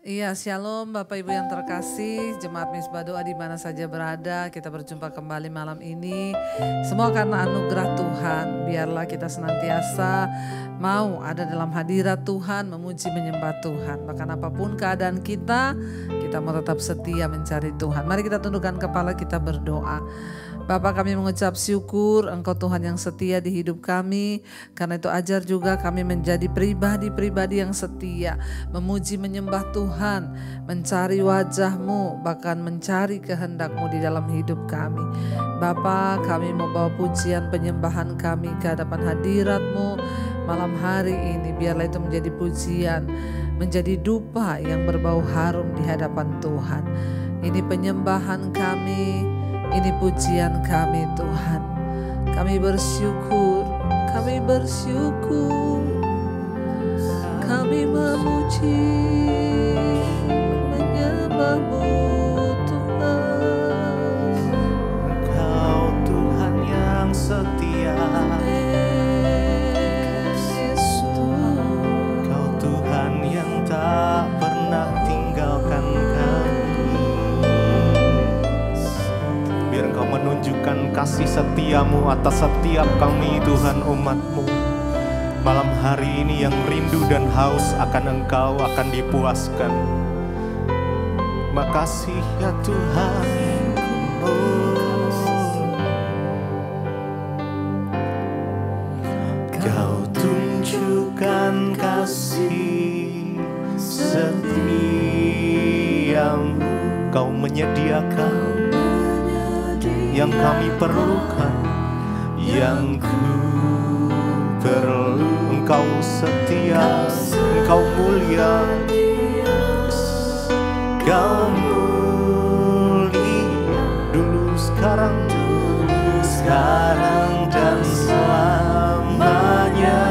Iya, shalom Bapak Ibu yang terkasih, Jemaat Misbah Doa di mana saja berada, kita berjumpa kembali malam ini. Semua karena anugerah Tuhan, biarlah kita senantiasa mau ada dalam hadirat Tuhan, memuji menyembah Tuhan. Bahkan apapun keadaan kita mau tetap setia mencari Tuhan. Mari kita tundukkan kepala, kita berdoa. Bapa, kami mengucap syukur Engkau Tuhan yang setia di hidup kami. Karena itu ajar juga kami menjadi pribadi-pribadi yang setia, memuji menyembah Tuhan, mencari wajah-Mu, bahkan mencari kehendak-Mu di dalam hidup kami. Bapa, kami mau bawa pujian penyembahan kami ke hadapan hadirat-Mu malam hari ini. Biarlah itu menjadi pujian, menjadi dupa yang berbau harum di hadapan Tuhan. Ini penyembahan kami, ini pujian kami Tuhan. Kami bersyukur, kami bersyukur, kami memuji menyembah-Mu Tuhan. Engkau Tuhan yang setia, Engkau Tuhan yang tak pernah tinggalkan kami. Biar Engkau menunjukkan kasih setiamu atas setiap kami Tuhan umat-Mu. Malam hari ini yang rindu dan haus akan Engkau akan dipuaskan. Makasih ya Tuhan. Kau tunjukkan kasih setiamu, Kau menyediakan yang kami perlukan, yang ku perlu. Engkau setia, Engkau mulia, Engkau mulia, dulu sekarang dan selamanya.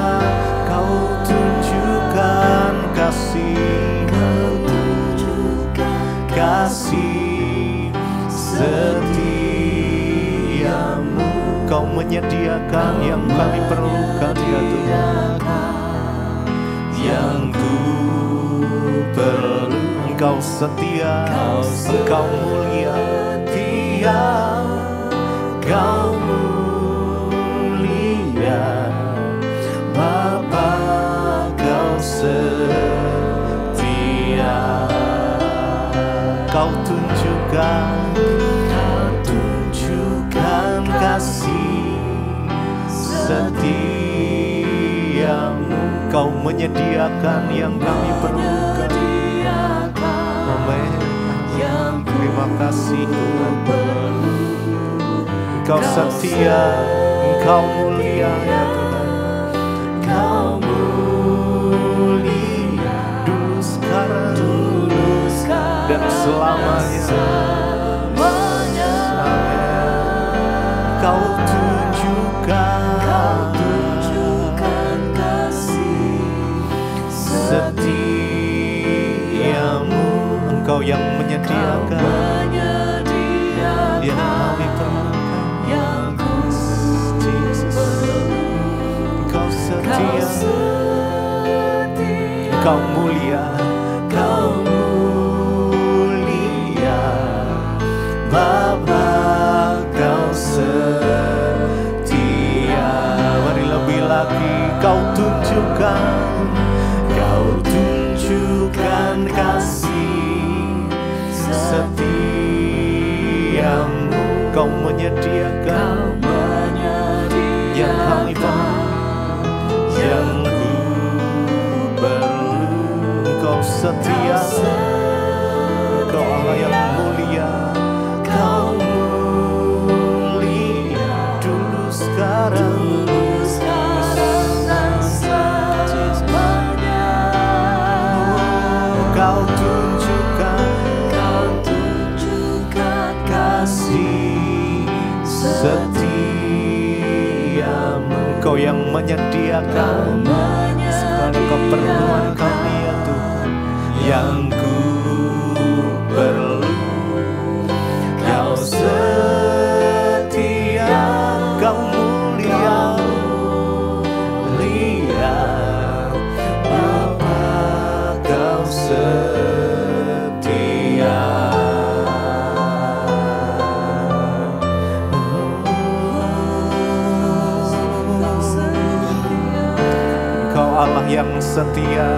Kau tunjukkan kasih setiamu, Kau menyediakan yang kami perlukan ya Tuhan. Yang ku perlu, Engkau setia, Engkau mulia, Engkau mulia, Bapa Kau setia. Kau tunjukkan kasih setiamu, Kau menyediakan yang kami perlukan. Amin. Terima kasih Tuhan. Engkau setia, Engkau mulia ya Tuhan. Engkau mulia, dulu sekarang dan selamanya. Kau tunjukkan kasih setiamu, Engkau yang menyediakan yang kami perlukan. Engkau setia, Engkau mulia, Bapa Kau setia. Mari lebih lagi Kau tunjukkan kasih setiamu, Kau menyediakan yang kami perlu, yang ku perlu. Engkau setia, Engkau Allah yang mulia, Kau mulia, dulu sekarang dan selamanya. Kau tunjukkan kasih setiamu, Kau yang menyediakan segala keperluan kami ya Tuhan. Yang ku perlu, Kau setia, Kau mulia, Bapa Kau setia. Allah yang setia.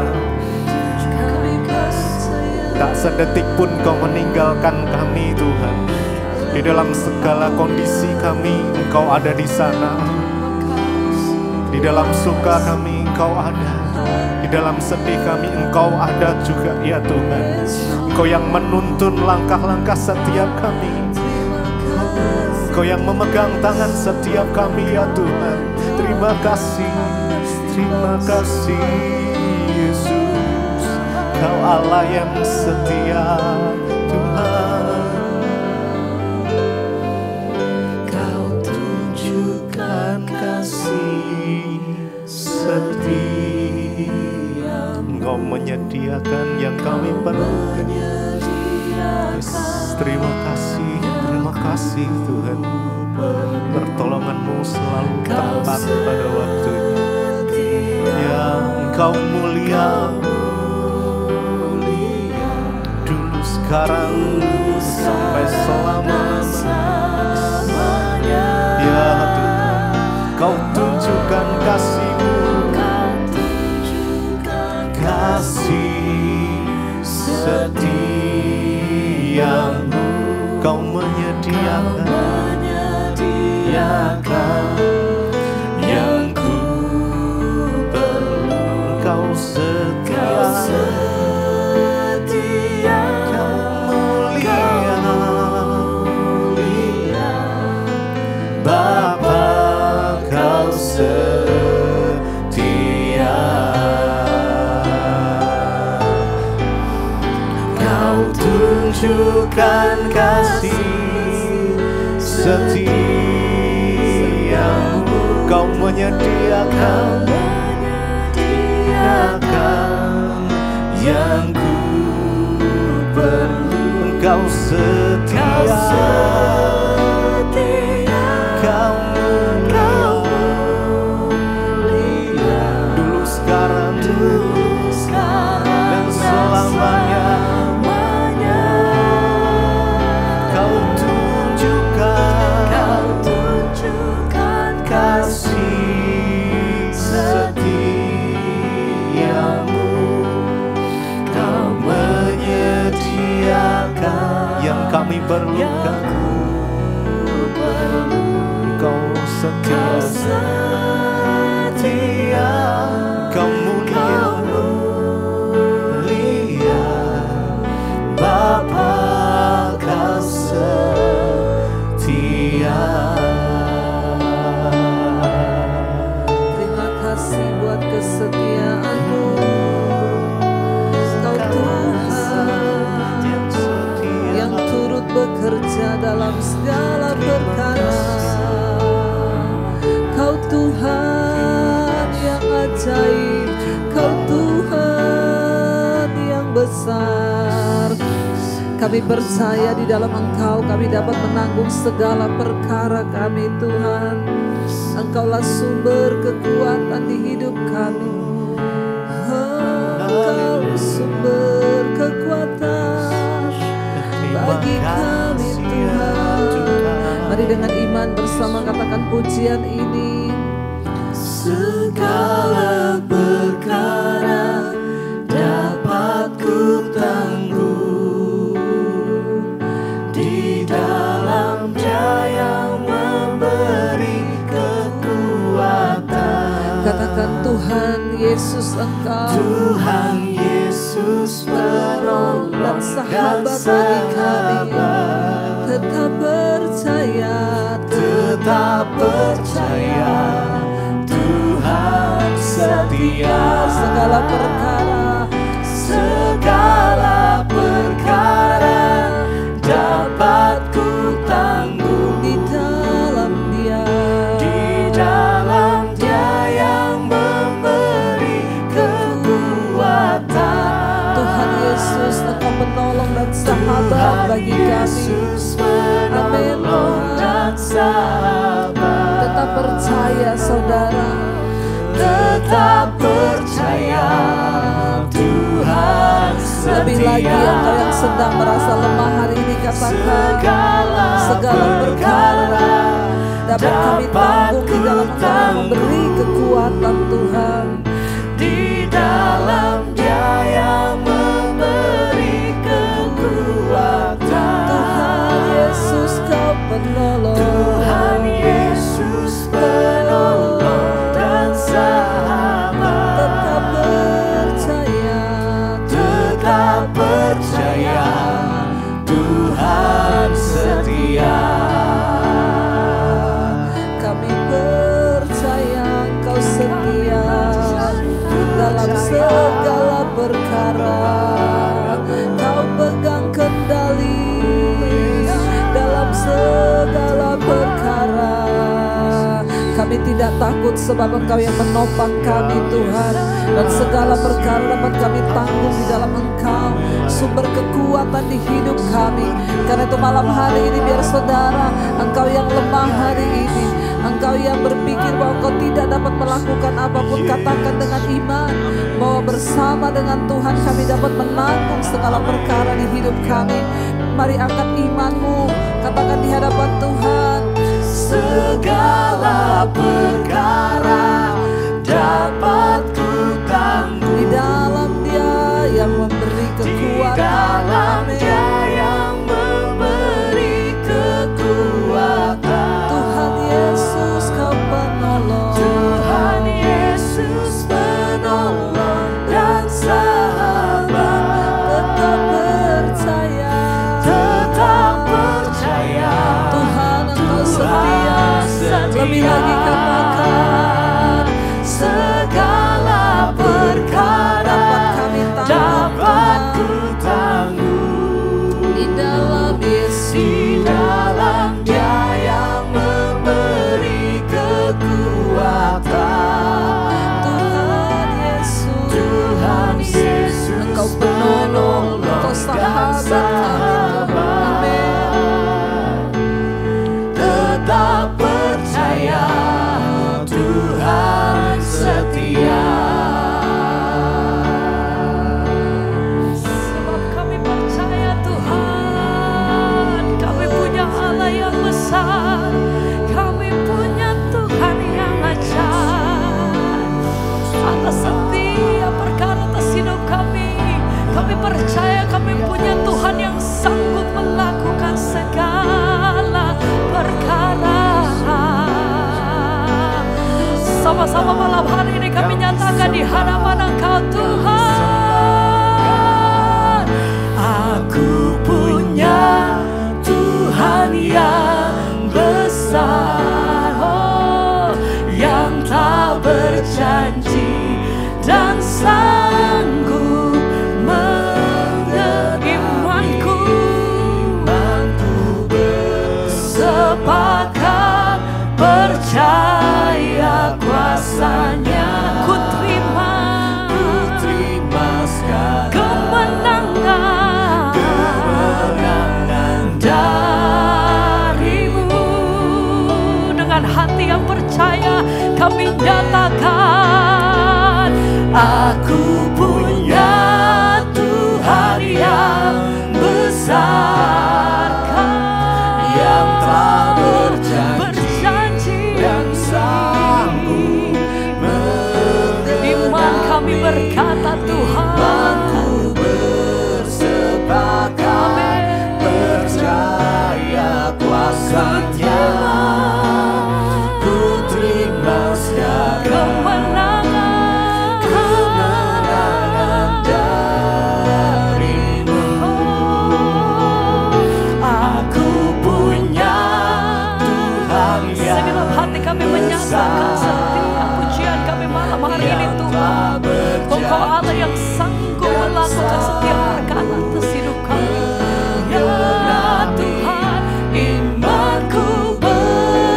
Tak sedetik pun Kau meninggalkan kami Tuhan. Di dalam segala kondisi kami Engkau ada di sana. Di dalam suka kami Engkau ada. Di dalam sedih kami Engkau ada juga ya Tuhan. Engkau yang menuntun langkah-langkah setiap kami. Engkau yang memegang tangan setiap kami ya Tuhan. Terima kasih Yesus. Kau Allah yang setia Tuhan. Kau tunjukkan kasih setia. Engkau menyediakan yang kami perlukan. Yes, terima kasih Tuhan. Pertolongan-Mu selalu tepat pada waktunya. Ya, Engkau mulia. Sekarang sampai selama-lamanya. Ya Tuhan, Kau tunjukkan kasih-Mu, kasih setia-Mu. Kau menyediakan yang ku perlu. Kau setia. Bapa, Kau setia. Kau tunjukkan kasih setia-Mu. Kau menyediakan yang ku perlu. Engkau setia. Dan selamanya Kau tunjukkan kasih setia-Mu. Kau menyediakan yang kami perlukan. Kau setia. Kau mulia, Bapa, Kau setia. Terima kasih buat kesetiaan-Mu. Kau Tuhan yang turut bekerja dalam segala perkara. Kau Tuhan yang ajaib. Kau Tuhan yang besar. Kami percaya di dalam Engkau kami dapat menanggung segala perkara kami Tuhan. Engkaulah sumber kekuatan di hidup kami. Engkau sumber kekuatan bagi kami Tuhan. Mari dengan iman bersama katakan pujian ini. Segala perkara dapat ku tanggung di dalam Dia yang memberi kekuatan. Katakan Tuhan Yesus Engkau, Tuhan Yesus penolong dan sahabat bagi kami. Tetap percaya Tuhan setia. Segala perkara dapat ku tanggung di dalam Dia yang memberi kekuatan. Tuhan Yesus Engkau penolong dan sahabat bagi kami. Amin Tuhan. Tetap percaya saudara, tetap percaya Tuhan setia. Lebih lagi engkau yang sedang merasa lemah hari ini katakan segala perkara dapat kami tanggung di dalam Engkau memberi kekuatan Tuhan. takut, sebab Engkau yang menopang kami Tuhan. Dan segala perkara dapat kami tanggung di dalam Engkau, sumber kekuatan di hidup kami. Karena itu malam hari ini biar saudara, engkau yang lemah hari ini, engkau yang berpikir bahwa engkau tidak dapat melakukan apapun, katakan dengan iman bahwa bersama dengan Tuhan kami dapat menanggung segala perkara di hidup kami. Mari angkat imanmu, katakan di hadapan Tuhan. Segala perkara dapat ku tanggung di dalam Dia yang memberi kekuatan. Di dalam Dia yang memberi kekuatan. Tuhan Yesus Kau penolong. Tuhan Yesus penolong dan sahabat. Tetap percaya, tetap percaya. Tuhan Engkau setia. Lebih lagi katakan, segala perkara dapat ku tanggung di dalam Yesus. Di dalam Dia yang memberi kekuatan. Tuhan Yesus, Tuhan Yesus, Engkau penolong, Engkau sahabat kami. Amin. Tetap percaya, Tuhan setia. Sebab kami percaya Tuhan, kami punya Allah yang besar, kami punya Tuhan yang ajaib. Atas setiap perkara atas hidup kami percaya kami punya Tuhan yang sanggup melakukan segala perkara. Sama-sama malam hari ini kami nyatakan di hadapan Engkau Tuhan, aku punya Tuhan yang besar, oh, yang tak berjanji dan sanggup imanku bersepakat percaya kuasa-Nya. Ku terima kemenangan darimu. Dengan hati yang percaya kami nyatakan, aku punya Tuhan yang besar, yang tak berjanji dan sanggup mengenai. Iman kami berkata Tuhan, ku bersepakat percaya kuasa-Nya. Ku terima kemenangan darimu. Aku punya Tuhan yang segenap hati kami menyatakan setiap pujian kami malam hari ini Tuhan. Engkau Allah yang sanggup melakukan setiap perkara atas hidup kami. Ya Tuhan, imanku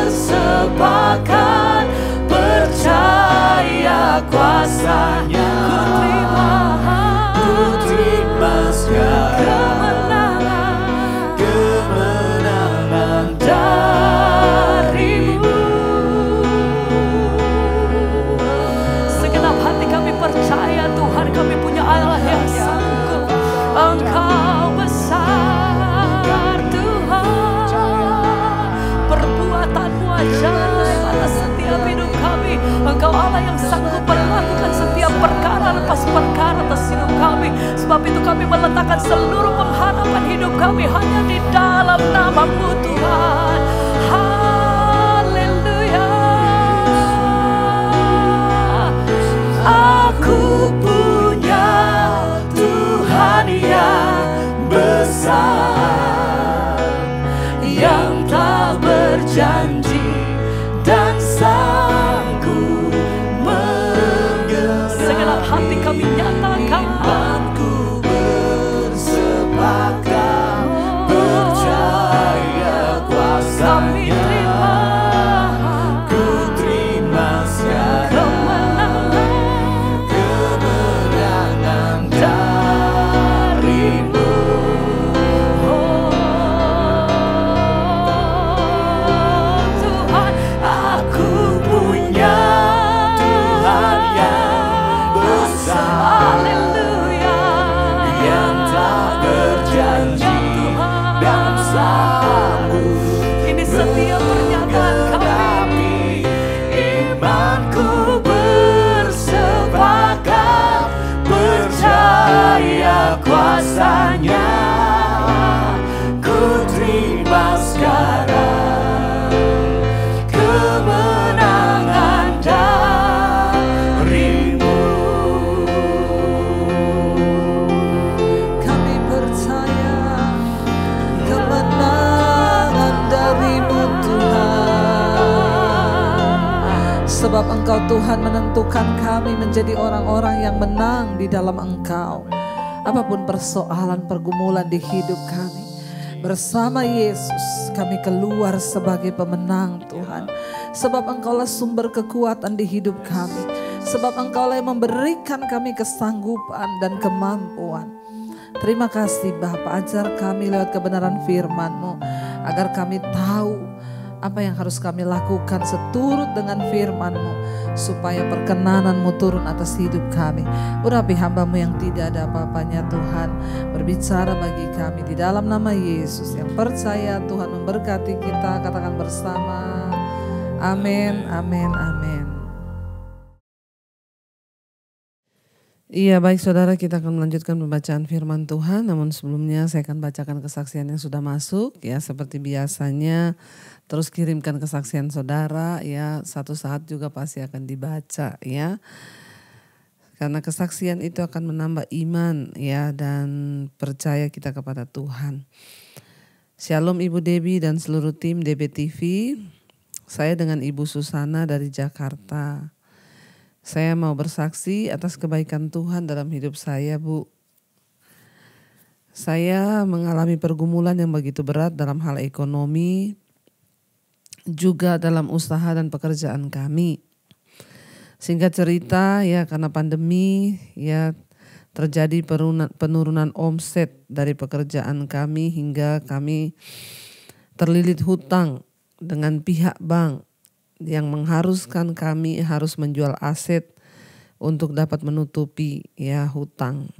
bersepakat percaya kuasa-Nya. Ku terima kemenangan darimu. Segenap hati kami percaya Tuhan, kami punya Allah yang sanggup. Engkau besar Tuhan, perbuatan-Mu ajaib atas setiap hidup kami. Engkau Allah yang sanggup melakukan setiap perkara lepas perkara atas hidup kami. Sebab itu kami meletakkan seluruh pengharapan hidup kami hanya di dalam nama-Mu Tuhan. Haleluya. Aku punya Tuhan yang besar, yang tak berjanji dan sanggup menggerakkan. Segenap hati kami nyatakan, imanku bersepakat percaya kuasa kuasanya ku terima sekarang kemenangan darimu. Kami percaya kemenangan darimu Tuhan. Sebab Engkau Tuhan menentukan kami menjadi orang-orang yang menang di dalam Engkau. Apapun persoalan pergumulan di hidup kami, bersama Yesus kami keluar sebagai pemenang Tuhan. Sebab Engkaulah sumber kekuatan di hidup kami. Sebab Engkaulah yang memberikan kami kesanggupan dan kemampuan. Terima kasih Bapa, ajar kami lewat kebenaran firman-Mu, agar kami tahu apa yang harus kami lakukan seturut dengan firman-Mu, supaya perkenanan-Mu turun atas hidup kami. Urapi hamba-Mu yang tidak ada apa-apanya Tuhan, berbicara bagi kami di dalam nama Yesus. Yang percaya Tuhan memberkati kita, katakan bersama, amin, amin, amin. Iya, baik saudara, kita akan melanjutkan pembacaan firman Tuhan. Namun sebelumnya saya akan bacakan kesaksian yang sudah masuk ya, seperti biasanya. Terus kirimkan kesaksian saudara ya, satu saat juga pasti akan dibaca ya. Karena kesaksian itu akan menambah iman ya, dan percaya kita kepada Tuhan. Shalom Ibu Debbie dan seluruh tim DBTV. Saya dengan Ibu Susana dari Jakarta. Saya mau bersaksi atas kebaikan Tuhan dalam hidup saya, Bu. Saya mengalami pergumulan yang begitu berat dalam hal ekonomi, juga dalam usaha dan pekerjaan kami. Singkat cerita ya, karena pandemi ya terjadi penurunan omset dari pekerjaan kami hingga kami terlilit hutang dengan pihak bank yang mengharuskan kami harus menjual aset untuk dapat menutupi ya hutang.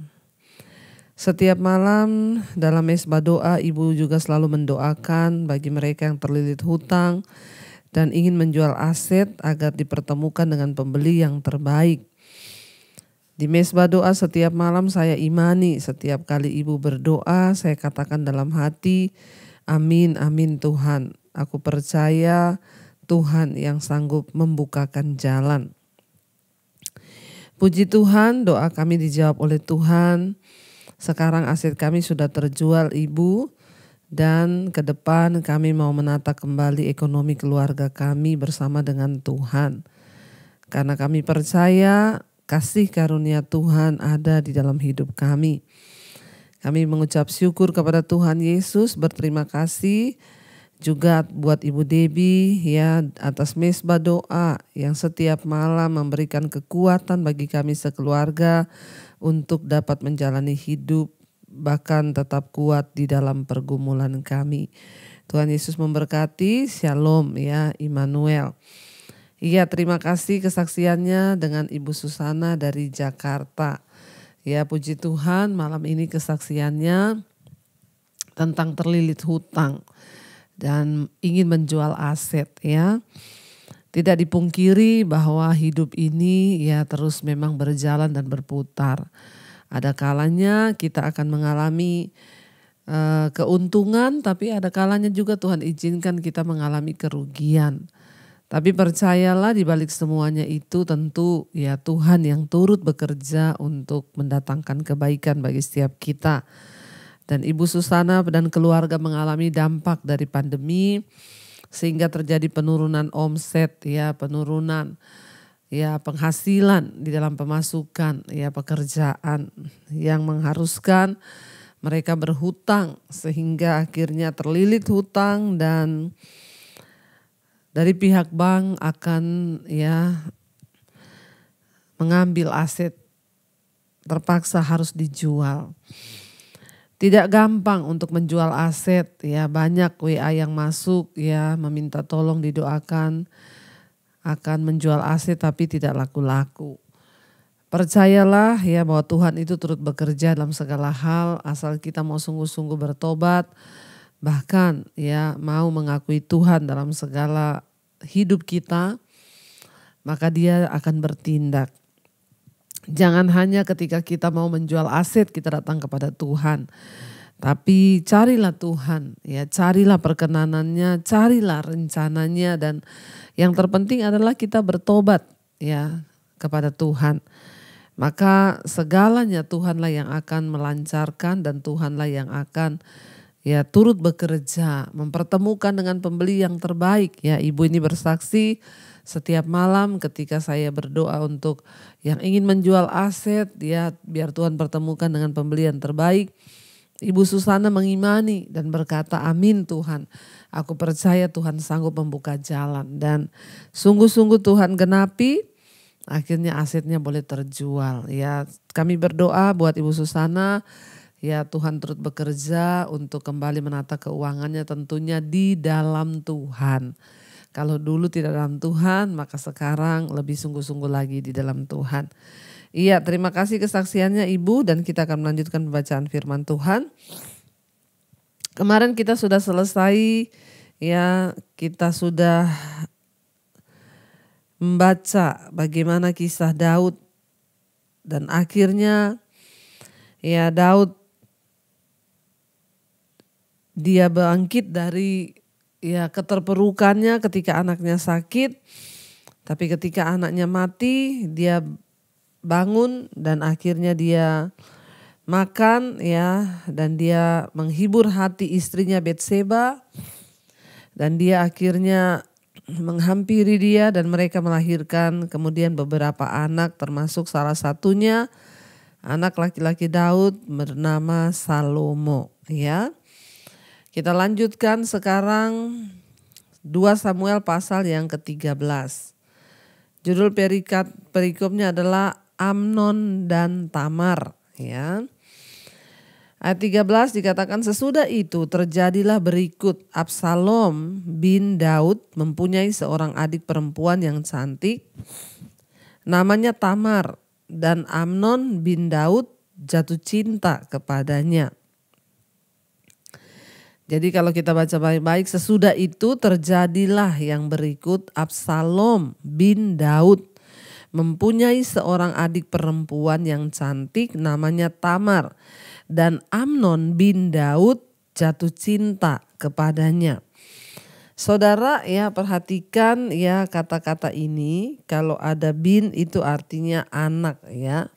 Setiap malam dalam mesbah doa, Ibu juga selalu mendoakan bagi mereka yang terlilit hutang dan ingin menjual aset agar dipertemukan dengan pembeli yang terbaik. Di mesbah doa setiap malam saya imani, setiap kali Ibu berdoa saya katakan dalam hati, amin, amin Tuhan. Aku percaya Tuhan yang sanggup membukakan jalan. Puji Tuhan, doa kami dijawab oleh Tuhan. Sekarang aset kami sudah terjual Ibu, dan ke depan kami mau menata kembali ekonomi keluarga kami bersama dengan Tuhan. Karena kami percaya kasih karunia Tuhan ada di dalam hidup kami. Kami mengucap syukur kepada Tuhan Yesus, berterima kasih juga buat Ibu Debbie ya atas mesbah doa yang setiap malam memberikan kekuatan bagi kami sekeluarga untuk dapat menjalani hidup bahkan tetap kuat di dalam pergumulan kami. Tuhan Yesus memberkati. Shalom ya, Immanuel. Iya, terima kasih kesaksiannya dengan Ibu Susana dari Jakarta. Ya, puji Tuhan, malam ini kesaksiannya tentang terlilit hutang dan ingin menjual aset ya. Tidak dipungkiri bahwa hidup ini ya terus memang berjalan dan berputar. Ada kalanya kita akan mengalami keuntungan, tapi ada kalanya juga Tuhan izinkan kita mengalami kerugian. Tapi percayalah di balik semuanya itu tentu ya Tuhan yang turut bekerja untuk mendatangkan kebaikan bagi setiap kita. Dan Ibu Susana dan keluarga mengalami dampak dari pandemi sehingga terjadi penurunan omset ya, penurunan ya penghasilan di dalam pemasukan ya pekerjaan yang mengharuskan mereka berhutang sehingga akhirnya terlilit hutang dan dari pihak bank akan ya mengambil aset, terpaksa harus dijual. Tidak gampang untuk menjual aset ya, banyak WA yang masuk ya meminta tolong didoakan akan menjual aset tapi tidak laku-laku. Percayalah ya bahwa Tuhan itu turut bekerja dalam segala hal asal kita mau sungguh-sungguh bertobat, bahkan ya mau mengakui Tuhan dalam segala hidup kita, maka Dia akan bertindak. Jangan hanya ketika kita mau menjual aset kita datang kepada Tuhan. Tapi carilah Tuhan, ya, carilah perkenanannya, carilah rencananya, dan yang terpenting adalah kita bertobat ya kepada Tuhan. Maka segalanya Tuhanlah yang akan melancarkan dan Tuhanlah yang akan ya turut bekerja, mempertemukan dengan pembeli yang terbaik. Ya, ibu ini bersaksi setiap malam ketika saya berdoa untuk yang ingin menjual aset, ya biar Tuhan pertemukan dengan pembeli yang terbaik. Ibu Susana mengimani dan berkata, amin Tuhan. Aku percaya Tuhan sanggup membuka jalan, dan sungguh-sungguh Tuhan genapi. Akhirnya asetnya boleh terjual. Ya, kami berdoa buat Ibu Susana. Ya, Tuhan turut bekerja untuk kembali menata keuangannya, tentunya di dalam Tuhan. Kalau dulu tidak dalam Tuhan, maka sekarang lebih sungguh-sungguh lagi di dalam Tuhan. Iya, terima kasih kesaksiannya Ibu, dan kita akan melanjutkan pembacaan firman Tuhan. Kemarin kita sudah selesai, ya kita sudah membaca bagaimana kisah Daud, dan akhirnya ya Daud dia bangkit dari ya keterpurukannya ketika anaknya sakit, tapi ketika anaknya mati dia bangun dan akhirnya dia makan ya, dan dia menghibur hati istrinya Betseba, dan dia akhirnya menghampiri dia dan mereka melahirkan kemudian beberapa anak, termasuk salah satunya anak laki-laki Daud bernama Salomo ya. Kita lanjutkan sekarang 2 Samuel pasal yang ke-13. Judul perikopnya adalah Amnon dan Tamar ya. Ayat 13 dikatakan, sesudah itu terjadilah berikut, Absalom bin Daud mempunyai seorang adik perempuan yang cantik namanya Tamar, dan Amnon bin Daud jatuh cinta kepadanya. Jadi kalau kita baca baik-baik, sesudah itu terjadilah yang berikut, Absalom bin Daud mempunyai seorang adik perempuan yang cantik namanya Tamar, dan Amnon bin Daud jatuh cinta kepadanya. Saudara ya, perhatikan ya kata-kata ini, kalau ada bin itu artinya anak ya.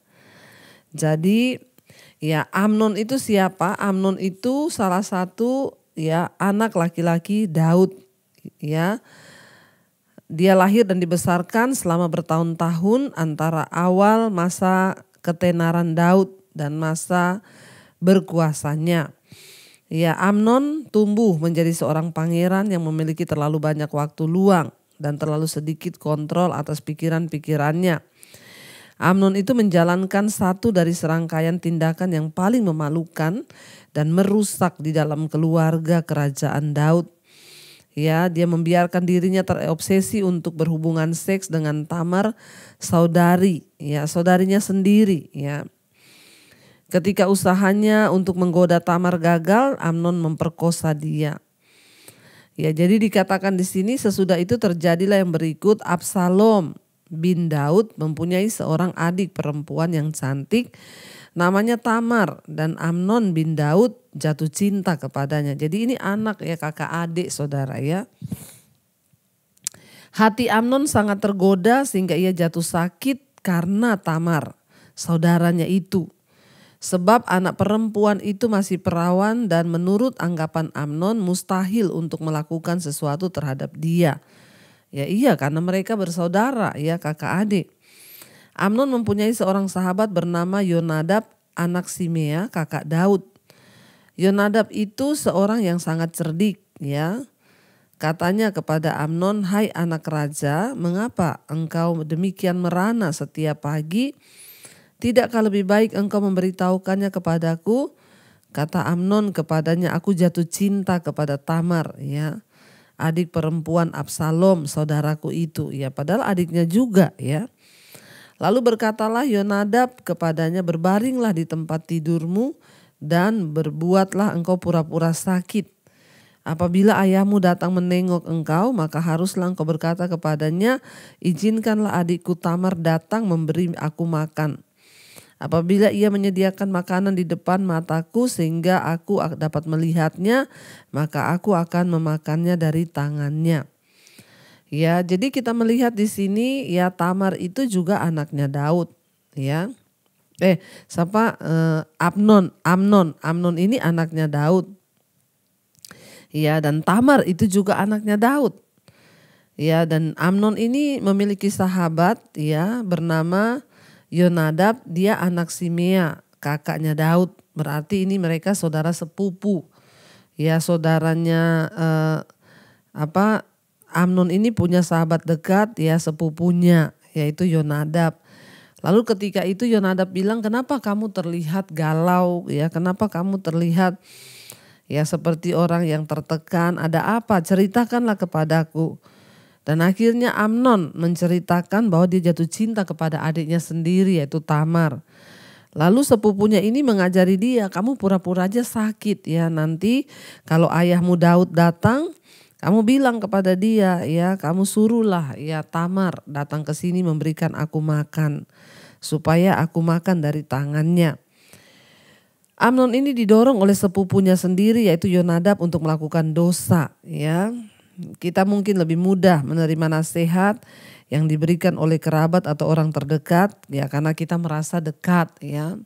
Jadi ya, Amnon itu siapa? Amnon itu salah satu ya anak laki-laki Daud ya. Dia lahir dan dibesarkan selama bertahun-tahun antara awal masa ketenaran Daud dan masa berkuasanya. Ya, Amnon tumbuh menjadi seorang pangeran yang memiliki terlalu banyak waktu luang dan terlalu sedikit kontrol atas pikiran-pikirannya. Amnon itu menjalankan satu dari serangkaian tindakan yang paling memalukan dan merusak di dalam keluarga kerajaan Daud. Ya, dia membiarkan dirinya terobsesi untuk berhubungan seks dengan Tamar, saudarinya sendiri. Ya, ketika usahanya untuk menggoda Tamar gagal, Amnon memperkosa dia. Ya, jadi dikatakan di sini sesudah itu terjadilah yang berikut, Absalom bin Daud mempunyai seorang adik perempuan yang cantik namanya Tamar, dan Amnon bin Daud jatuh cinta kepadanya. Jadi ini anak ya, kakak adik saudara ya. Hati Amnon sangat tergoda sehingga ia jatuh sakit karena Tamar, saudaranya itu. Sebab anak perempuan itu masih perawan dan menurut anggapan Amnon mustahil untuk melakukan sesuatu terhadap dia. Ya iya, karena mereka bersaudara ya, kakak adik. Amnon mempunyai seorang sahabat bernama Yonadab anak Simea, kakak Daud. Yonadab itu seorang yang sangat cerdik ya. Katanya kepada Amnon, hai anak raja, mengapa engkau demikian merana setiap pagi? Tidakkah lebih baik engkau memberitahukannya kepadaku? Kata Amnon kepadanya, aku jatuh cinta kepada Tamar ya, adik perempuan Absalom saudaraku itu ya, padahal adiknya juga ya. Lalu berkatalah Yonadab kepadanya, berbaringlah di tempat tidurmu dan berbuatlah engkau pura-pura sakit. Apabila ayahmu datang menengok engkau, maka haruslah engkau berkata kepadanya, izinkanlah adikku Tamar datang memberi aku makan. Apabila ia menyediakan makanan di depan mataku sehingga aku dapat melihatnya, maka aku akan memakannya dari tangannya. Ya, jadi kita melihat di sini ya Tamar itu juga anaknya Daud, ya. Amnon ini anaknya Daud. Ya, dan Tamar itu juga anaknya Daud. Ya, dan Amnon ini memiliki sahabat ya bernama Yonadab, dia anak Simea, kakaknya Daud. Berarti ini mereka saudara sepupu. Ya, saudaranya Amnon ini punya sahabat dekat ya sepupunya, yaitu Yonadab. Lalu ketika itu Yonadab bilang, "Kenapa kamu terlihat galau ya? Kenapa kamu terlihat ya seperti orang yang tertekan? Ada apa? Ceritakanlah kepadaku." Dan akhirnya Amnon menceritakan bahwa dia jatuh cinta kepada adiknya sendiri yaitu Tamar. Lalu sepupunya ini mengajari dia, "Kamu pura-pura aja sakit ya, nanti kalau ayahmu Daud datang, kamu bilang kepada dia ya, kamu suruhlah ya Tamar datang ke sini memberikan aku makan supaya aku makan dari tangannya." Amnon ini didorong oleh sepupunya sendiri yaitu Yonadab untuk melakukan dosa ya. Kita mungkin lebih mudah menerima nasihat yang diberikan oleh kerabat atau orang terdekat ya karena kita merasa dekat ya.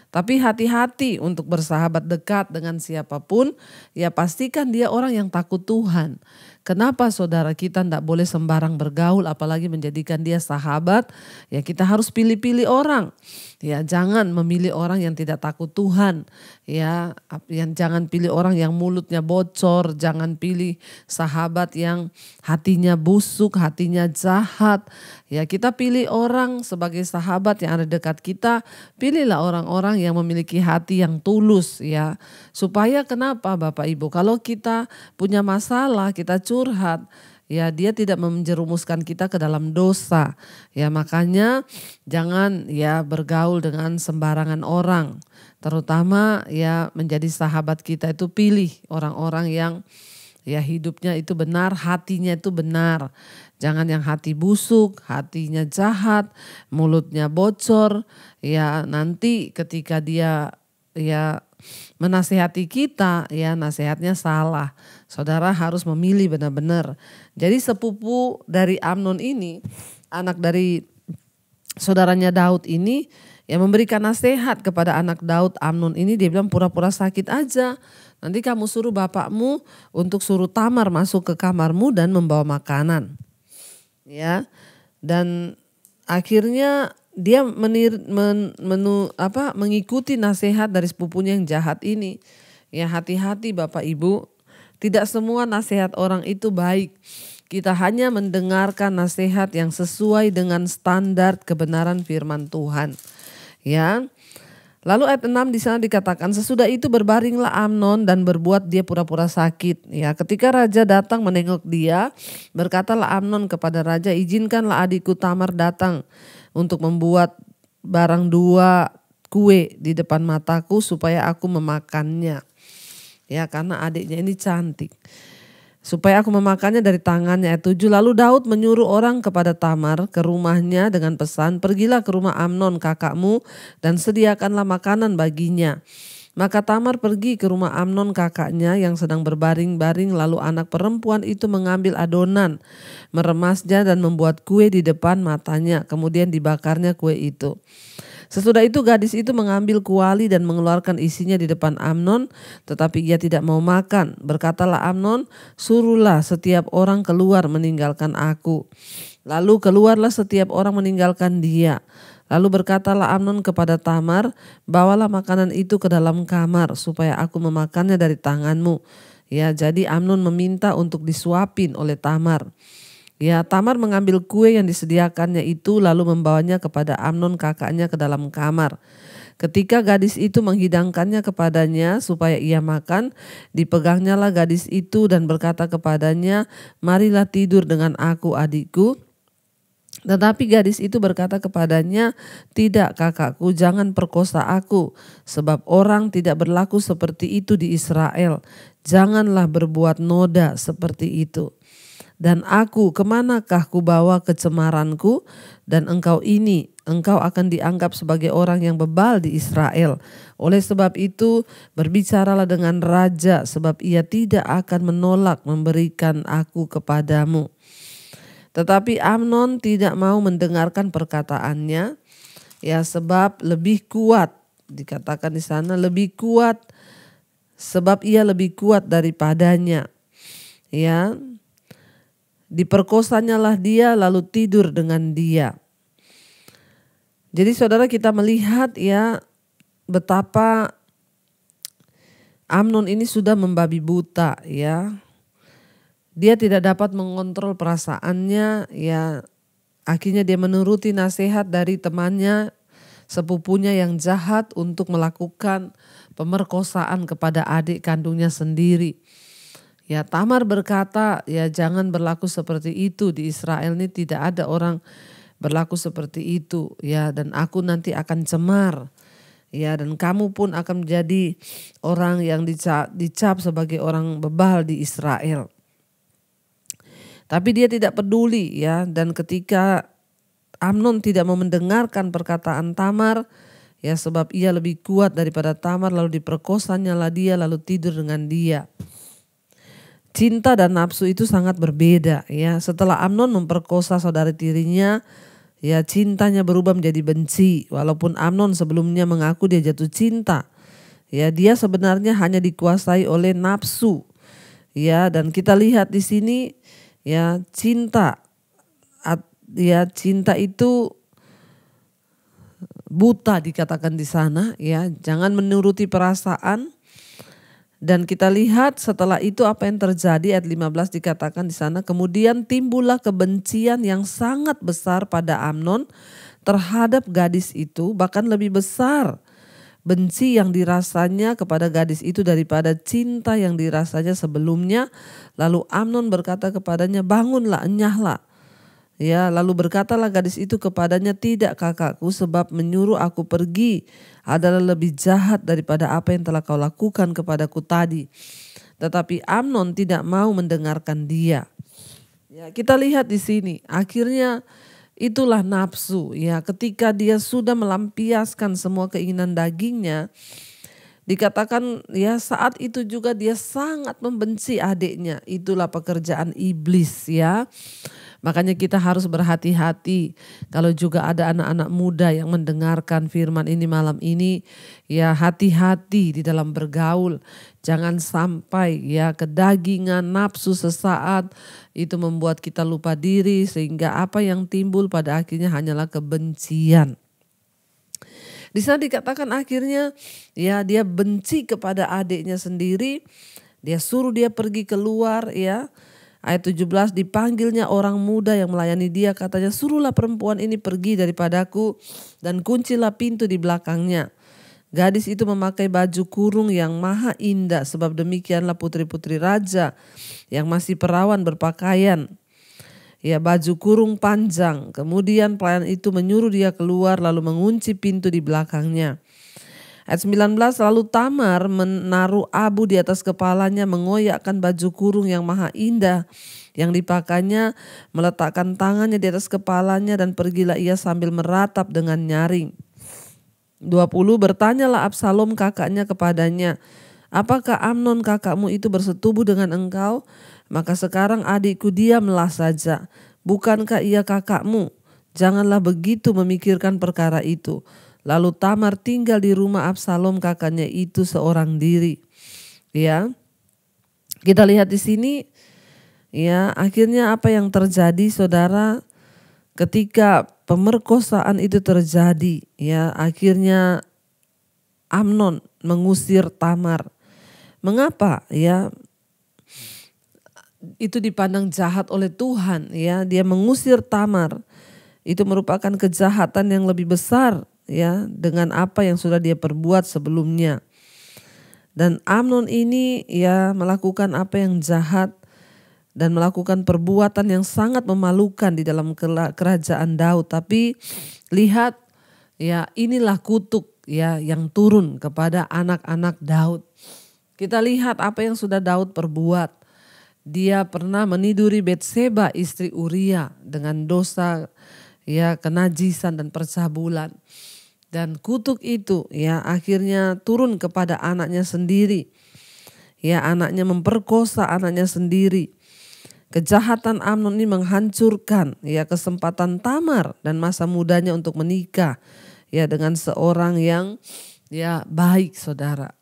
Tapi hati-hati untuk bersahabat dekat dengan siapapun, ya pastikan dia orang yang takut Tuhan. Kenapa saudara kita tidak boleh sembarang bergaul apalagi menjadikan dia sahabat? Ya kita harus pilih-pilih orang. Ya jangan memilih orang yang tidak takut Tuhan. Ya jangan pilih orang yang mulutnya bocor, jangan pilih sahabat yang hatinya busuk, hatinya jahat. Ya kita pilih orang sebagai sahabat yang ada dekat kita, pilihlah orang-orang yang memiliki hati yang tulus ya. Supaya kenapa Bapak Ibu, kalau kita punya masalah, kita curhat, ya dia tidak menjerumuskan kita ke dalam dosa. Ya makanya jangan ya bergaul dengan sembarangan orang. Terutama ya menjadi sahabat kita itu pilih orang-orang yang ya hidupnya itu benar, hatinya itu benar. Jangan yang hati busuk, hatinya jahat, mulutnya bocor. Ya nanti ketika dia ya menasihati kita, ya nasihatnya salah. Saudara harus memilih benar-benar. Jadi sepupu dari Amnon ini, anak dari saudaranya Daud ini, yang memberikan nasihat kepada anak Daud Amnon ini, dia bilang pura-pura sakit aja. Nanti kamu suruh bapakmu untuk suruh Tamar masuk ke kamarmu dan membawa makanan. Ya, dan akhirnya dia mengikuti nasihat dari sepupunya yang jahat ini. Ya hati-hati Bapak Ibu, tidak semua nasihat orang itu baik. Kita hanya mendengarkan nasihat yang sesuai dengan standar kebenaran firman Tuhan. Ya. Lalu ayat 6 di sana dikatakan, sesudah itu berbaringlah Amnon dan berbuat dia pura-pura sakit. Ya, ketika raja datang menengok dia, berkatalah Amnon kepada raja, izinkanlah adikku Tamar datang untuk membuat barang 2 kue di depan mataku supaya aku memakannya. Ya, karena adiknya ini cantik. Supaya aku memakannya dari tangannya. Ayat 7, lalu Daud menyuruh orang kepada Tamar ke rumahnya dengan pesan, pergilah ke rumah Amnon kakakmu dan sediakanlah makanan baginya. Maka Tamar pergi ke rumah Amnon kakaknya yang sedang berbaring-baring, lalu anak perempuan itu mengambil adonan, meremasnya dan membuat kue di depan matanya, kemudian dibakarnya kue itu. Sesudah itu gadis itu mengambil kuali dan mengeluarkan isinya di depan Amnon, tetapi ia tidak mau makan. Berkatalah Amnon, suruhlah setiap orang keluar meninggalkan aku. Lalu keluarlah setiap orang meninggalkan dia. Lalu berkatalah Amnon kepada Tamar, bawalah makanan itu ke dalam kamar supaya aku memakannya dari tanganmu. Ya, jadi Amnon meminta untuk disuapin oleh Tamar. Ya, Tamar mengambil kue yang disediakannya itu lalu membawanya kepada Amnon kakaknya ke dalam kamar. Ketika gadis itu menghidangkannya kepadanya supaya ia makan, dipegangnyalah gadis itu dan berkata kepadanya, marilah tidur dengan aku adikku. Tetapi gadis itu berkata kepadanya, tidak kakakku, jangan perkosa aku, sebab orang tidak berlaku seperti itu di Israel. Janganlah berbuat noda seperti itu. Dan aku, kemanakah kubawa kecemaranku? Dan engkau akan dianggap sebagai orang yang bebal di Israel. Oleh sebab itu berbicaralah dengan raja, sebab ia tidak akan menolak memberikan aku kepadamu. Tetapi Amnon tidak mau mendengarkan perkataannya, ya, sebab lebih kuat, dikatakan di sana lebih kuat, sebab ia lebih kuat daripadanya. Ya, diperkosanya lah dia lalu tidur dengan dia. Jadi saudara, kita melihat ya betapa Amnon ini sudah membabi buta ya. Dia tidak dapat mengontrol perasaannya ya. Akhirnya dia menuruti nasihat dari temannya, sepupunya yang jahat untuk melakukan pemerkosaan kepada adik kandungnya sendiri. Ya, Tamar berkata, ya jangan berlaku seperti itu, di Israel ini tidak ada orang berlaku seperti itu ya, dan aku nanti akan cemar ya, dan kamu pun akan menjadi orang yang dicap sebagai orang bebal di Israel. Tapi dia tidak peduli ya, dan ketika Amnon tidak mau mendengarkan perkataan Tamar ya, sebab ia lebih kuat daripada Tamar, lalu diperkosanya lah dia lalu tidur dengan dia. Cinta dan nafsu itu sangat berbeda ya. Setelah Amnon memperkosa saudara tirinya, ya cintanya berubah menjadi benci. Walaupun Amnon sebelumnya mengaku dia jatuh cinta, ya dia sebenarnya hanya dikuasai oleh nafsu. Ya, dan kita lihat di sini ya cinta itu buta dikatakan di sana ya. Jangan menuruti perasaan. Dan kita lihat setelah itu apa yang terjadi, ayat 15 dikatakan di sana, kemudian timbullah kebencian yang sangat besar pada Amnon terhadap gadis itu, bahkan lebih besar benci yang dirasanya kepada gadis itu daripada cinta yang dirasanya sebelumnya. Lalu Amnon berkata kepadanya, bangunlah, enyahlah. Ya, lalu berkatalah gadis itu kepadanya, tidak kakakku, sebab menyuruh aku pergi adalah lebih jahat daripada apa yang telah kau lakukan kepadaku tadi. Tetapi Amnon tidak mau mendengarkan dia. Ya, kita lihat di sini, akhirnya itulah nafsu. Ya, ketika dia sudah melampiaskan semua keinginan dagingnya, dikatakan ya saat itu juga dia sangat membenci adiknya. Itulah pekerjaan iblis ya. Makanya kita harus berhati-hati kalau juga ada anak-anak muda yang mendengarkan firman ini malam ini, ya hati-hati di dalam bergaul. Jangan sampai ya kedagingan, nafsu sesaat itu membuat kita lupa diri sehingga apa yang timbul pada akhirnya hanyalah kebencian. Di sana dikatakan akhirnya ya dia benci kepada adiknya sendiri, dia suruh dia pergi keluar ya. Ayat 17, dipanggilnya orang muda yang melayani dia, katanya suruhlah perempuan ini pergi daripadaku dan kuncilah pintu di belakangnya. Gadis itu memakai baju kurung yang maha indah, sebab demikianlah putri-putri raja yang masih perawan berpakaian. Ya, baju kurung panjang. Kemudian pelayan itu menyuruh dia keluar lalu mengunci pintu di belakangnya. Ayat 19, lalu Tamar menaruh abu di atas kepalanya, mengoyakkan baju kurung yang maha indah yang dipakainya, meletakkan tangannya di atas kepalanya dan pergilah ia sambil meratap dengan nyaring. 20, bertanyalah Absalom kakaknya kepadanya, apakah Amnon kakakmu itu bersetubuh dengan engkau? Maka sekarang adikku diamlah saja, bukankah ia kakakmu? Janganlah begitu memikirkan perkara itu. Lalu Tamar tinggal di rumah Absalom kakaknya itu seorang diri. Ya, kita lihat di sini. Ya, akhirnya apa yang terjadi, saudara? Ketika pemerkosaan itu terjadi, ya, akhirnya Amnon mengusir Tamar. Mengapa? Ya, itu dipandang jahat oleh Tuhan. Ya, dia mengusir Tamar. Itu merupakan kejahatan yang lebih besar. Ya, dengan apa yang sudah dia perbuat sebelumnya. Dan Amnon ini ya melakukan apa yang jahat dan melakukan perbuatan yang sangat memalukan di dalam kerajaan Daud. Tapi lihat ya, inilah kutuk ya yang turun kepada anak-anak Daud. Kita lihat apa yang sudah Daud perbuat. dia pernah meniduri Betseba istri Uria dengan dosa ya kenajisan dan percabulan. Dan kutuk itu ya akhirnya turun kepada anaknya sendiri. Ya, anaknya memperkosa anaknya sendiri. Kejahatan Amnon ini menghancurkan ya kesempatan Tamar dan masa mudanya untuk menikah ya dengan seorang yang ya baik, saudara.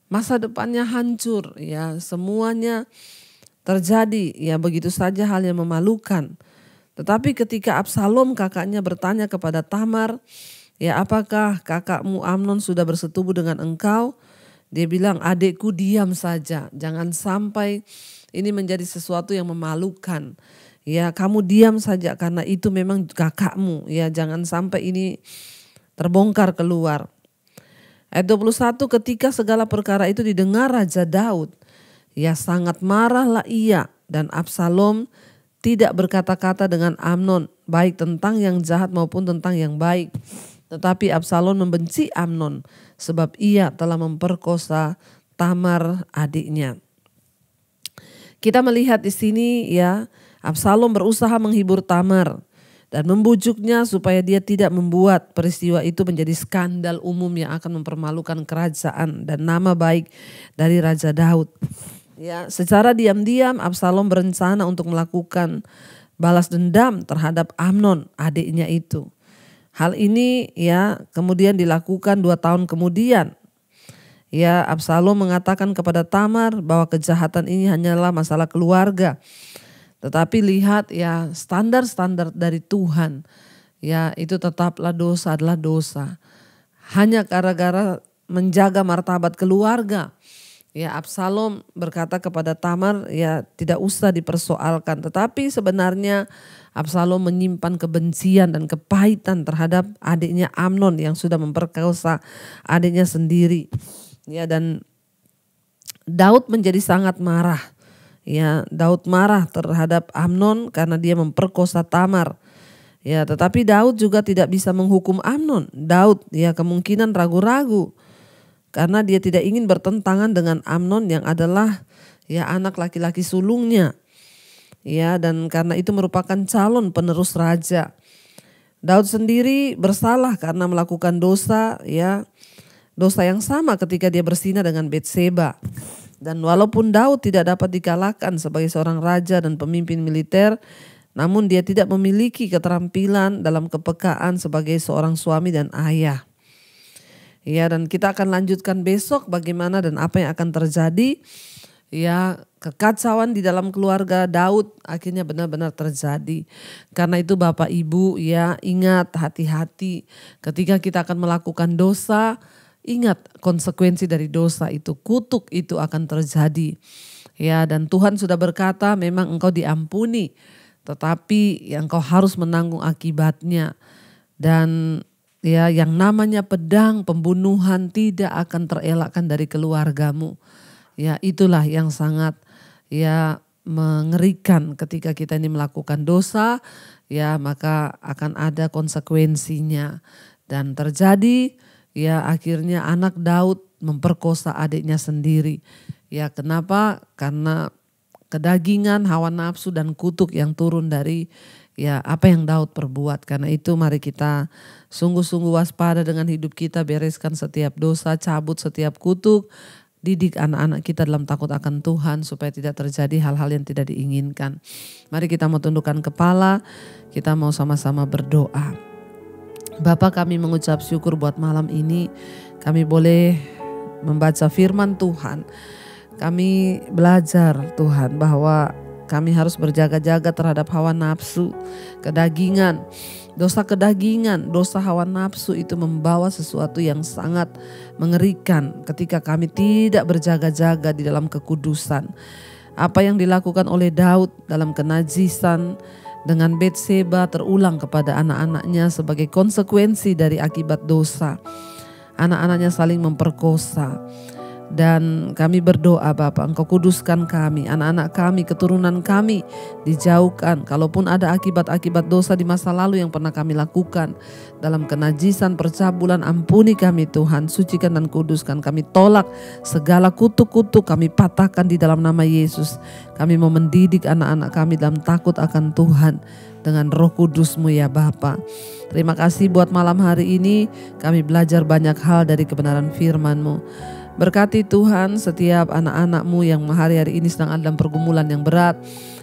Masa depannya hancur ya, semuanya terjadi ya begitu saja, hal yang memalukan. Tetapi ketika Absalom kakaknya bertanya kepada Tamar, ya apakah kakakmu Amnon sudah bersetubuh dengan engkau? Dia bilang, adikku diam saja, jangan sampai ini menjadi sesuatu yang memalukan. Ya kamu diam saja karena itu memang kakakmu. Ya jangan sampai ini terbongkar keluar. Ayat 21, ketika segala perkara itu didengar Raja Daud, ya sangat marahlah ia, dan Absalom tidak berkata-kata dengan Amnon, baik tentang yang jahat maupun tentang yang baik. Tetapi Absalom membenci Amnon sebab ia telah memperkosa Tamar adiknya. Kita melihat di sini ya, Absalom berusaha menghibur Tamar dan membujuknya supaya dia tidak membuat peristiwa itu menjadi skandal umum yang akan mempermalukan kerajaan dan nama baik dari Raja Daud. Ya, secara diam-diam Absalom berencana untuk melakukan balas dendam terhadap Amnon adiknya itu. Hal ini ya kemudian dilakukan 2 tahun kemudian. Ya, Absalom mengatakan kepada Tamar bahwa kejahatan ini hanyalah masalah keluarga. Tetapi lihat ya, standar-standar dari Tuhan ya itu tetaplah dosa adalah dosa. Hanya gara-gara menjaga martabat keluarga. Ya, Absalom berkata kepada Tamar ya tidak usah dipersoalkan. Tetapi sebenarnya Absalom menyimpan kebencian dan kepahitan terhadap adiknya Amnon yang sudah memperkosa adiknya sendiri. Ya, dan Daud menjadi sangat marah. Ya, Daud marah terhadap Amnon karena dia memperkosa Tamar. Ya, tetapi Daud juga tidak bisa menghukum Amnon. Daud ya kemungkinan ragu-ragu karena dia tidak ingin bertentangan dengan Amnon yang adalah ya anak laki-laki sulungnya. Ya, dan karena itu merupakan calon penerus raja. Daud sendiri bersalah karena melakukan dosa ya. Dosa yang sama ketika dia berzina dengan Betseba. Dan walaupun Daud tidak dapat dikalahkan sebagai seorang raja dan pemimpin militer, namun dia tidak memiliki keterampilan dalam kepekaan sebagai seorang suami dan ayah. Ya, dan kita akan lanjutkan besok bagaimana dan apa yang akan terjadi. Ya, kekacauan di dalam keluarga Daud akhirnya benar-benar terjadi. Karena itu Bapak Ibu ya ingat, hati-hati ketika kita akan melakukan dosa. Ingat konsekuensi dari dosa itu, kutuk itu akan terjadi. Ya, dan Tuhan sudah berkata memang engkau diampuni, tetapi yang engkau harus menanggung akibatnya. Dan ya yang namanya pedang, pembunuhan tidak akan terelakkan dari keluargamu. Ya, itulah yang sangat ya mengerikan ketika kita ini melakukan dosa, ya maka akan ada konsekuensinya. Dan terjadi ya akhirnya anak Daud memperkosa adiknya sendiri. Ya kenapa? Karena kedagingan, hawa nafsu dan kutuk yang turun dari ya apa yang Daud perbuat. Karena itu mari kita sungguh-sungguh waspada dengan hidup kita, bereskan setiap dosa, cabut setiap kutuk, didik anak-anak kita dalam takut akan Tuhan supaya tidak terjadi hal-hal yang tidak diinginkan. Mari kita mau tundukkan kepala, kita mau sama-sama berdoa. Bapa, kami mengucap syukur buat malam ini. Kami boleh membaca firman Tuhan. Kami belajar Tuhan bahwa kami harus berjaga-jaga terhadap hawa nafsu, kedagingan. Dosa kedagingan, dosa hawa nafsu itu membawa sesuatu yang sangat mengerikan ketika kami tidak berjaga-jaga di dalam kekudusan. Apa yang dilakukan oleh Daud dalam kenajisan dengan Betseba terulang kepada anak-anaknya sebagai konsekuensi dari akibat dosa. Anak-anaknya saling memperkosa. Dan kami berdoa Bapa, Engkau kuduskan kami, anak-anak kami, keturunan kami dijauhkan. Kalaupun ada akibat-akibat dosa di masa lalu yang pernah kami lakukan, dalam kenajisan, percabulan, ampuni kami Tuhan, sucikan dan kuduskan. Kami tolak segala kutuk-kutuk, kami patahkan di dalam nama Yesus. Kami mau mendidik anak-anak kami dalam takut akan Tuhan dengan Roh Kudus-Mu ya Bapa. Terima kasih buat malam hari ini, kami belajar banyak hal dari kebenaran firman-Mu. Berkati Tuhan setiap anak-anak-Mu yang hari-hari ini sedang ada dalam pergumulan yang berat,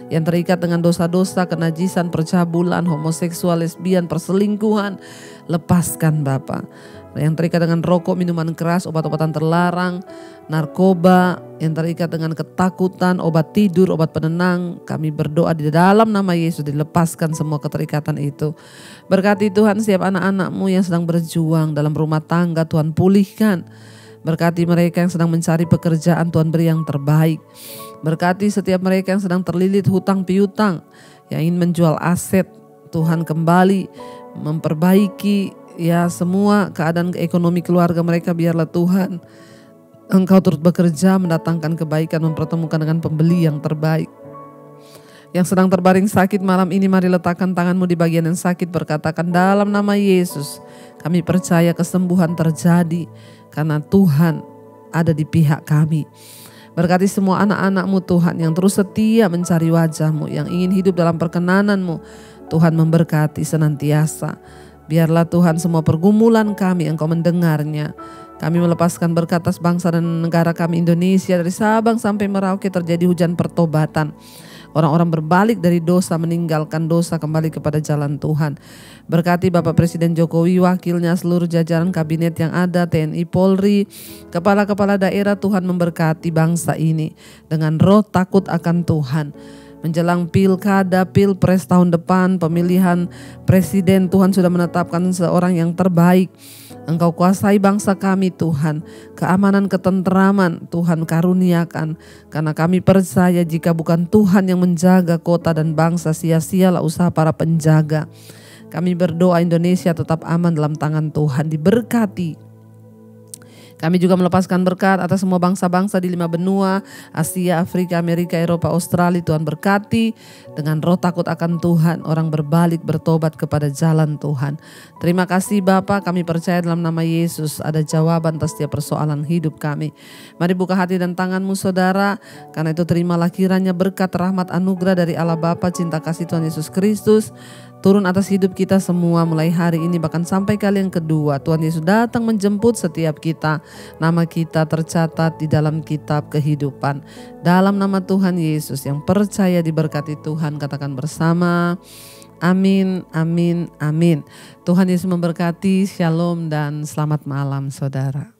yang terikat dengan dosa-dosa, kenajisan, percabulan, homoseksual, lesbian, perselingkuhan. Lepaskan Bapa. Yang terikat dengan rokok, minuman keras, obat-obatan terlarang, narkoba, yang terikat dengan ketakutan, obat tidur, obat penenang. Kami berdoa di dalam nama Yesus, dilepaskan semua keterikatan itu. Berkati Tuhan setiap anak-anak-Mu yang sedang berjuang dalam rumah tangga, Tuhan pulihkan. Berkati mereka yang sedang mencari pekerjaan, Tuhan beri yang terbaik. Berkati setiap mereka yang sedang terlilit hutang piutang, yang ingin menjual aset, Tuhan kembali memperbaiki ya semua keadaan ekonomi keluarga mereka. Biarlah Tuhan Engkau turut bekerja, mendatangkan kebaikan, mempertemukan dengan pembeli yang terbaik. Yang sedang terbaring sakit malam ini, mari letakkan tangan-Mu di bagian yang sakit, berkatakan dalam nama Yesus, kami percaya kesembuhan terjadi karena Tuhan ada di pihak kami. Berkati semua anak-anak-Mu Tuhan yang terus setia mencari wajah-Mu, yang ingin hidup dalam perkenanan-Mu. Tuhan memberkati senantiasa. Biarlah Tuhan semua pergumulan kami Engkau mendengarnya. Kami melepaskan berkat atas bangsa dan negara kami Indonesia, dari Sabang sampai Merauke terjadi hujan pertobatan. Orang-orang berbalik dari dosa, meninggalkan dosa, kembali kepada jalan Tuhan. Berkati Bapak Presiden Jokowi, wakilnya, seluruh jajaran kabinet yang ada, TNI, Polri, kepala-kepala daerah. Tuhan memberkati bangsa ini dengan roh takut akan Tuhan. Menjelang pilkada, pilpres tahun depan, pemilihan presiden, Tuhan sudah menetapkan seorang yang terbaik. Engkau kuasai bangsa kami Tuhan, keamanan, ketenteraman Tuhan karuniakan. Karena kami percaya jika bukan Tuhan yang menjaga kota dan bangsa, sia-sialah usaha para penjaga. Kami berdoa Indonesia tetap aman dalam tangan Tuhan, diberkati. Kami juga melepaskan berkat atas semua bangsa-bangsa di 5 benua, Asia, Afrika, Amerika, Eropa, Australia. Tuhan berkati dengan roh takut akan Tuhan. Orang berbalik, bertobat kepada jalan Tuhan. Terima kasih Bapa, kami percaya dalam nama Yesus ada jawaban atas setiap persoalan hidup kami. Mari buka hati dan tangan-Mu saudara. Karena itu terimalah kiranya berkat, rahmat, anugerah dari Allah Bapa, cinta kasih Tuhan Yesus Kristus turun atas hidup kita semua mulai hari ini bahkan sampai kali yang kedua. Tuhan Yesus datang menjemput setiap kita. Nama kita tercatat di dalam kitab kehidupan. Dalam nama Tuhan Yesus, yang percaya diberkati Tuhan, katakan bersama, amin, amin, amin. Tuhan Yesus memberkati. Shalom dan selamat malam saudara.